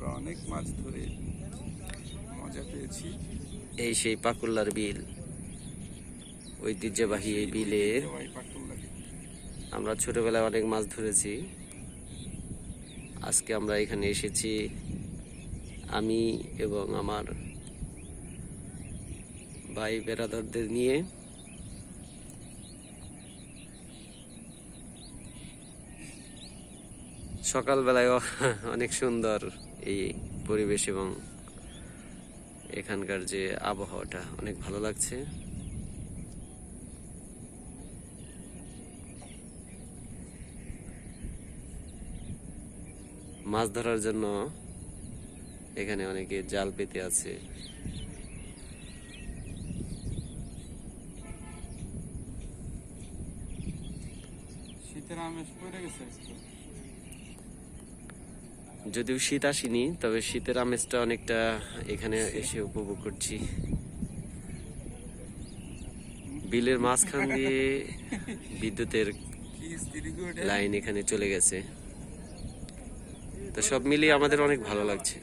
আমরা অনেক মাছ ধরে মজা পেয়েছি। এই সেই পাকুল্লার বিল, ঐতিহ্যবাহী এই বিলে আমরা ছোটবেলায় অনেক মাছ ধরেছি। আজকে আমরা এখানে এসেছি আমি এবং আমার ভাই বেরাদারদের নিয়ে। সকালবেলায় অনেক সুন্দর এই পরিবেশ এবং এখানকার যে আবহাওয়াটা অনেক ভালো লাগছে। মাছ ধরার জন্য এখানে অনেকে জাল পেতে আছে। শীতের আমেজ পড়ে গেছে। যদিও শীত আসেনি, তবে শীতের আমেজটা অনেকটা এখানে এসে উপভোগ করছি। বিলের মাঝখান দিয়ে বিদ্যুতের লাইন এখানে চলে গেছে, তো সব মিলিয়ে আমাদের অনেক ভালো লাগছে।